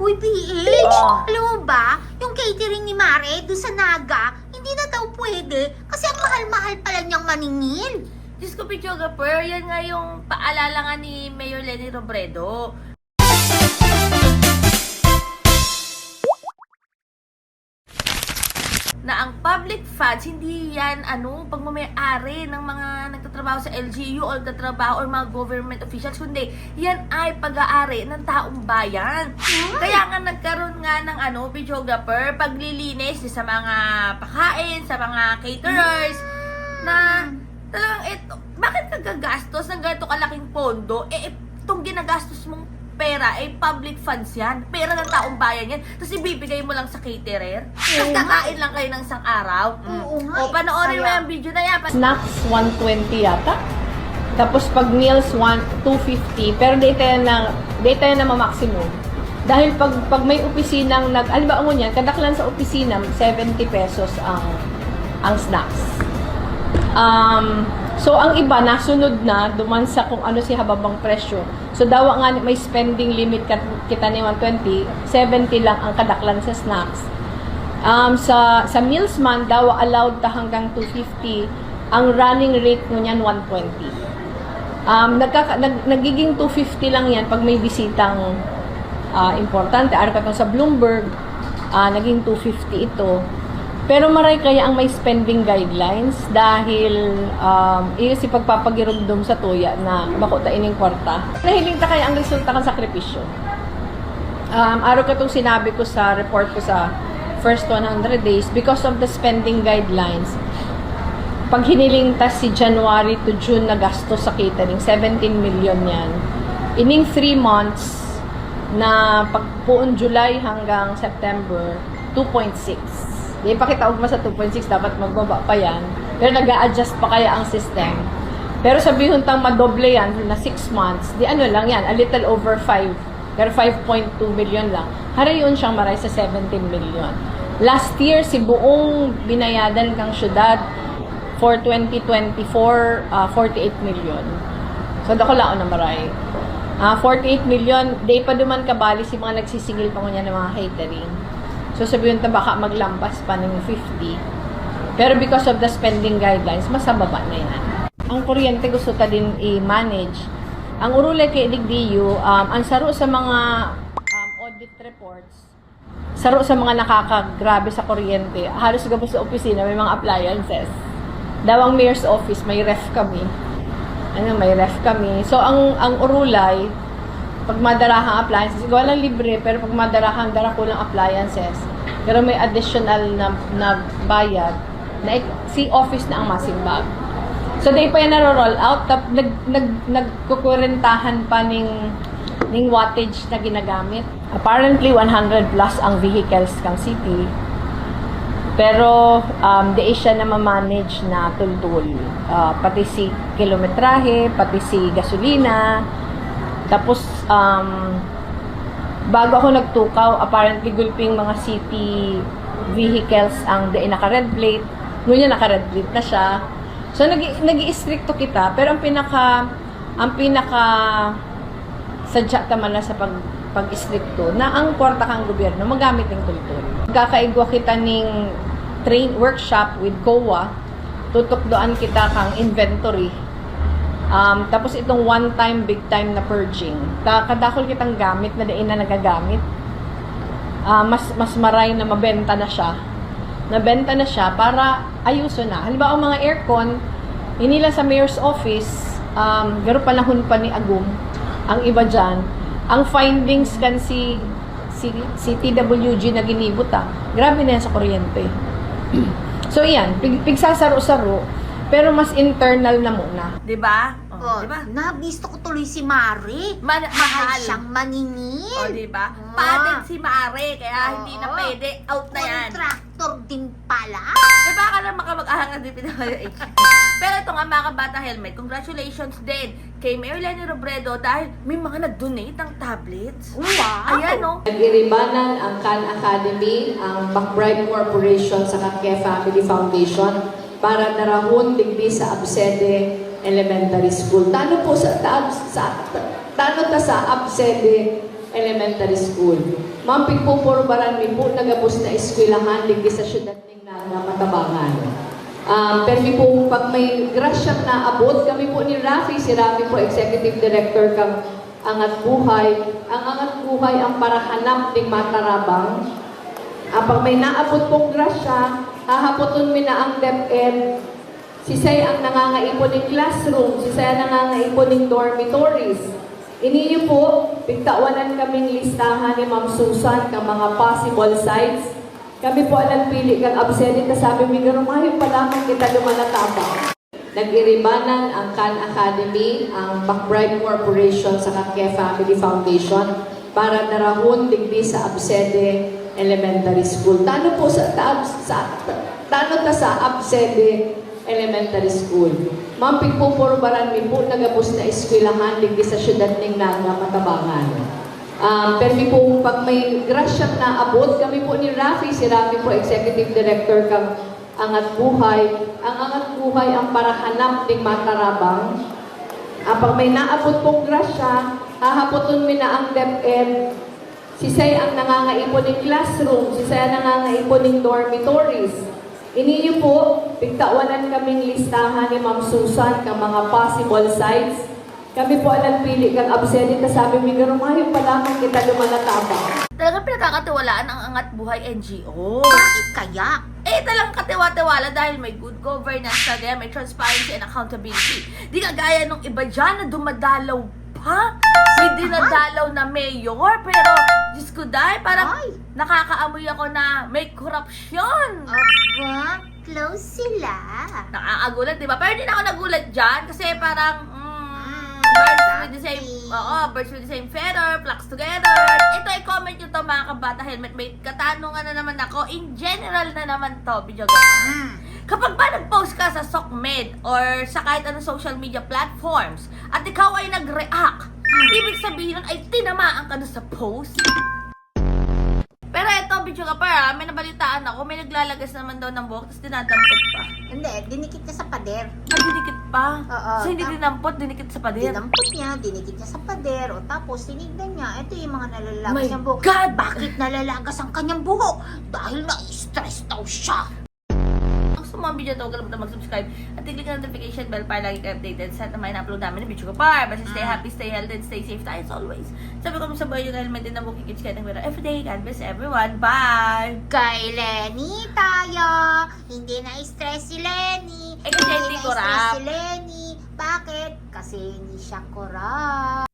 Uy, PH, Oh. alam mo ba, yung catering ni Mare doon sa Naga, hindi na daw pwede kasi ang mahal-mahal pala niyang maningil. Diyos ko, Pichogapur, yan nga yung paalala nga ni Mayor Lenny Robredo. Na ang public funds, hindi yan pagmamayari ng mga nagtatrabaho sa LGU o nagtatrabaho or mga government officials, kundi yan ay pag-aari ng taong bayan. Kaya nga nagkaroon nga ng videographer, paglilinis sa mga pakain, sa mga caterers, na talagang bakit nagagastos ng ganito kalaking pondo? Itong ginagastos mong pera, public funds yan. Pera ng taong bayan yan. Tapos ibibigay mo lang sa caterer. Tapos kakain lang kayo ng isang araw. Oo nga. O, panoorin mo yung video na yan. Snacks, 120 yata. Tapos pag meals, 250. Pero data yan na ma-maximum. Dahil pag may opisinang alam mo niyan, kadaklan sa opisina, 70 pesos ang snacks. So, ang iba, nasunod na, duman sa kung ano si hababang presyo. So, daw nga may spending limit kita ni 120, 70 lang ang kadaklan sa snacks. Sa meals man, daw allowed ta hanggang 250. Ang running rate mo niyan, 120. Nagiging 250 lang yan pag may bisitang importante. Araw ka sa Bloomberg, naging 250 ito. Pero maray kaya ang may spending guidelines dahil iyo si pagpapagirumdum sa tuya na bako ta ining kwarta. Nahiling ta kaya ang resulta kan sakripisyo. Araw ka itong sinabi ko sa report ko sa first 100 days because of the spending guidelines. Pag hiniling ta si January to June na gastos sa catering, 17 million yan. Ining 3 months na pagpuon July hanggang September, 2.6. Di pa kita ugma sa 2.6, dapat magbaba pa yan. Pero nag-a-adjust pa kaya ang system. Pero sabihin tang madoble yan na 6 months, di lang yan, a little over 5. Pero 5.2 million lang. Hari yun siyang maray sa 17 million. Last year, si buong binayadan kang syudad for 2024, 48 million. So, dako lang na maray. 48 million, di pa duman kabali si mga nagsisingil pa niya ng mga catering. So, sabihin ta baka maglampas pa ng 50. Pero because of the spending guidelines, mas baba na yan. Ang kuryente gusto ta din i-manage. Ang urulay kay Ligdiyo, ang saro sa mga audit reports, saro sa mga nakakagrabe sa kuryente, halos gabo sa opisina, may mga appliances. Dawang mayor's office, may ref kami. May ref kami. So, ang urulay, pag madarahang appliances, walang libre, pero pag madarahang darakulang appliances, pero may additional na bayad, na si office na ang masimbag. So, di pa yan naro-roll out, nagkukurentahan pa ning wattage na ginagamit. Apparently, 100 plus ang vehicles kang city, pero di siya na ma-manage na tultul. Pati si kilometrahe, pati si gasolina. Tapos, bago ako nagtukaw, apparently gulping mga city vehicles ang naka-red plate. Ngunyan naka-red plate na siya. So, nag-i-stricto kita. Pero ang pinaka sadya taman na sa pag-stricto na ang kwarta kang gobyerno magamit ng tultul. Kakaigwa kita ning workshop with COA. Tutukdoan kita kang inventory. Tapos itong one-time, big-time na purging. Kadakol kitang gamit na diin na nagagamit. Mas maray na mabenta na siya. Nabenta na siya para ayuso na. Halimbawa, ang mga aircon, inila sa mayor's office, garo panahon pa ni Agum, ang iba dyan, ang findings kan si TWG na ginibuta, grabe na yan sa kuryente. So, yan, pigsasaro-saro, pero mas internal na muna. Diba? Oh, Diba? nabisto ko tuloy si Mare. Mahal. Mahal siyang maningil. O, diba? Ah. Padded si Mare, kaya hindi na Oo. pwede. Out na yan. Contractor din pala. Diba ka lang makamag-ahangan din PWH. Pero ito nga mga kabata helmet, congratulations din kay Mayor Lenny Robredo dahil may mga nag-donate ng tablets. Wow! Ayan, no? Nag-iribanan ang Khan Academy, ang McBride Corporation sa Kakye Family Foundation para darahon digdi sa Absede Elementary School. Tano po sa Absede Elementary School. Ma'am, pigpupurbaran mi po nagabos na eskwelahan digdi sa syudad ning nga Matabangan. Pero mi po, pag may grasyang naabot, kami po ni Rafi, si Rafi po, Executive Director kang Angat Buhay. Ang Angat Buhay ang parahanap ng Matarabang. Pag may naabot pong grasya, hahapoton mi na ang DepEd. Sisay ang nangangaipon ng classroom, sisay ang nangangaipon ng dormitories. Iniyo po, pigtawanan kaming listahan ni Ma'am Susan ka mga possible sites. Kami po ang nagpili kang absente, sabi mi garumayo pa lamang kita lumanataba. Nag-iribanan ang Khan Academy, ang McBride Corporation sa Kake Family Foundation para narahon digdi sa Absede Elementary School. Tano po sa Absede Elementary School. Ma'am, pigpupurbaran mi po nagabos na eskwelahan digdi sa syudad ning nga Matabangan. Pero mi po, pag may grasyang naabot, kami po ni Rafi, si Rafi po, Executive Director kang Angat Buhay. Ang Angat Buhay ang parahanap ng Matarabang. Pag may naabot pong grasya, hahapoton mi na ang DepEd. Sisay ang nangangaipon ng classroom, sisay ang nangangaipon ng dormitories. Iniyo po, pigtawanan kaming listahan ni Ma'am Susan ka mga possible sites. Kami po ang nagpili kang absente, sabi mi garumayo pa lamang kita lumanataba. Talagang pinagkakatiwalaan ang Angat Buhay NGO. Bakit kaya? Talagang katiwa-tiwala dahil may good governance talaga, may transparency and accountability. Di kagaya nung iba dyan na dumadalaw pa. May dinadalaw na mayor, pero Diyos ko dahil parang Ay. nakakaamoy ako na may korupsyon. Aba, close sila. Nakakagulat, di ba? Pero hindi na ako nagulat dyan kasi parang birds with the same feather, flocks together. Ito, i-comment nyo to mga kabata helmet. May katanungan na naman ako. In general na naman to, video Kapag ba nag-post ka sa SOCMED or sa kahit anong social media platforms at ikaw ay nag-react, ibig sabihin nun ay tinamaan ka na sa post. Pero ito, video ka pa, may nabalitaan ako, may naglalagas naman daw ng buhok, tapos dinadampot pa. Hindi, dinikit niya sa pader. Dinikit pa? Oo. So hindi dinampot, dinikit sa pader? Dinampot niya, dinikit niya sa pader, o tapos tinignan niya, ito yung mga nalalagas My niyang buhok. God! Bakit nalalagas ang kanyang buhok? Dahil na-stress daw siya. Kung sa mga video to, huwag kalimutan mag-subscribe at i-click ang notification bell para lagi kayo updated sa mga na-upload namin ng video ko par. Basta stay happy, stay healthy, and stay safe tayo as always. Sabi ko sa buhay yung helmet din na bukid kids getting better everyday. God bless everyone. Bye! Kay Lenny tayo. Hindi na-stress si Lenny. Kasi hindi na-stress corrupt. si Lenny. Bakit? Kasi hindi siya corrupt.